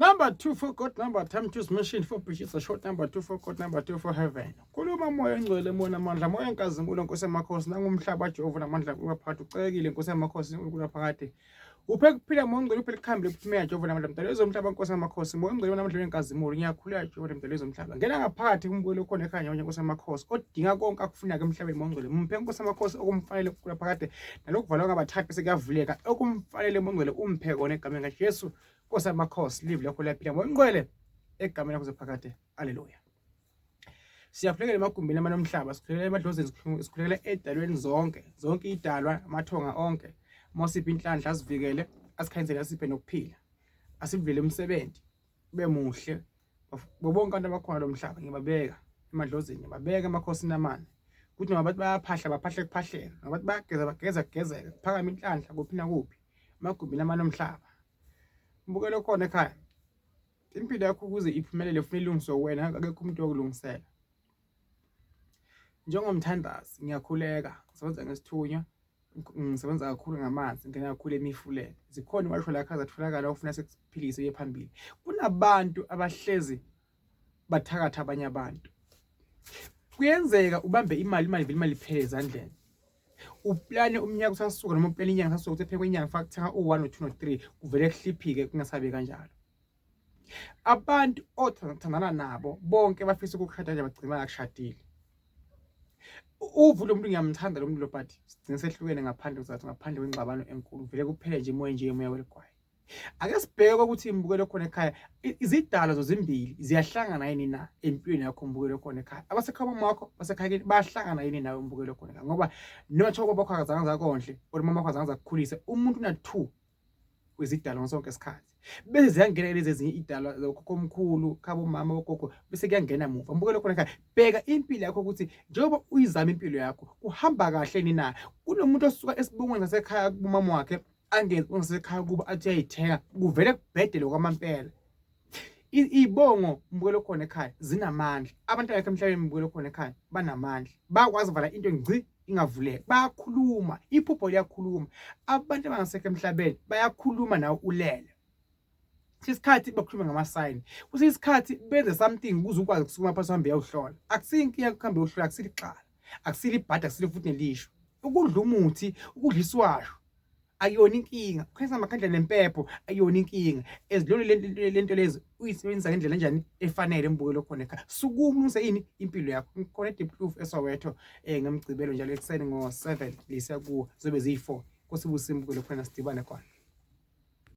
Number 2 for God, number time choose machine for preachers a short, number 2 for God, number 2 for heaven. Khuluma moya engcwele mona amandla moya enkazimulo Nkosi yamakhosi nangumhlaba Jehova namandla kubaphakathi ucekile Nkosi yamakhosi uNkulunkulu phakathi. Uphe kuphila moya engcwele uphe likhambile kuphumela Jehova namandla mdalo ezomhlaba Nkosi yamakhosi moya engcwele namandla enkazimulo ngiyakhuleka Jehova mdalo ezomhlaba. Ngena ngaphakathi kumbuyelo khona ekhaya Nkosi yamakhosi odinga konke akufunaka emhlabeni moya engcwele mphe Nkosi yamakhosi okumfanele kula phakathi nalokuvalwa ngabathathu bese kuyavuleka okumfanele moya engcwele umphe kona egameni likaJesu. Nkosi yamakhosi live lakho laphila moya engcwele egameni lakho zephakade. Haleluya. Siyakhulekela emagumbini amanomhlaba, sikhulekela emadlozeni, sikhulekela edalweni zonke idalwa amathonga onke. Mosiphi inhlanhla asivikele, asikhanyisele asiphe nokuphila. Asivile umsebenzi ube muhle. Bonke abantu abakhona lo mhlaba ngibabeka emadlozeni, ngibabeka emakhosini amane. Kuthi noma bathi bayaphahla baphahle kuphahleka, noma bathi bageza kuphakama inhlanhla kuphi nakuphi emagumbini amanomhlaba. Mbukelo khona ekhaya. Impilo yakho ukuze iphumelele ufuna ilungiswe wena akekho umuntu okulungisela. Njengomthandazi ngiyakhuleka ngisebenza ngesithunywa ngisebenza kakhulu ngamanzi ngena kakhulu emifuleni. Zikhona iwasho la khaza tholakala ufuna sekuphilise ye phambili. Kunabantu abahlezi bathakatha abanye abantu. Kuyenzeka ubambe imali iphele ezandleni. Uplane umnyaka usasuka noma uplane inyanga sasuka ukuthi ephekwe inyanga faka kuthenga u1 no2 no3 kuvele kuhliphike kungasabe kanjalo. Abantu othandana nabo bonke bafisa ukukhathaza bagcina akushadile. Uvu lo muntu ngiyamthanda lo muntu lo but sigcina sehlukene ngaphandle kwengxabano enkulu vele kuphele nje emoya weligwayi. Ake sibheke ukuthi imbukelo khona ekhaya izidalwa zozimbili ziyahlangana yini na empilweni yakho imbukelo khona ekhaya. Abasekhaya bakho basekhaya bayahlangana yini nawe imbukelo khona ekhaya ngoba noma thoba bakho akazange zakonhle or mama wakho azange zakukhulisa umuntu una2 kwezidalwa ngasonke isikhathi. Bese ziyangena lezi ezinye idalwa lokho omkhulu khabo mama ogogo bese kuyangena emuva. Imbukelo khona ekhaya bheka impilo yakho ukuthi njengoba uyizama impilo yakho kuhamba kahle ni na. Kunomuntu osuka esibungweni ngasekhaya kumama wakhe angenzi ungasekhaya kuba athi uyayithenga kuvele kubhedele kwamampela. Ibongo mbukelo khona ekhaya zinamandla. Abantu bakhe emhlabeni mbukelo khona ekhaya banamandla. Bakwazi vala into ngci ingavuleka. Bayakhuluma, iphupho liyakhuluma. Abantu abangasekho emhlabeni bayakhuluma nawe ulele. Isikhathi bakhuluma ngama-sign. Kusisikhathi benze something ukuze ukwazi ukusukuma phansi uhambe uyawuhlola. Akusinkinga ukuhamba uyohlola akusilixhala. Akusili ibhada akusili futhi nelisho. Ukudla umuthi, ukudla iswasho ayona inkinga. Ukwenza amakhandla nempepho ayona inkinga. Ezilolu lento lezi uyisebenzisa ngendlela enjani efanele embukelo khona ekhaya. Sukumuse yini impilo yakho. Ngikhona eDeepproof eSoweto ngemgcibelo njalo ekseni ngo7 lesiya ku zobe ziyi4. Kosibusisa imbukelo khona sidibane khona.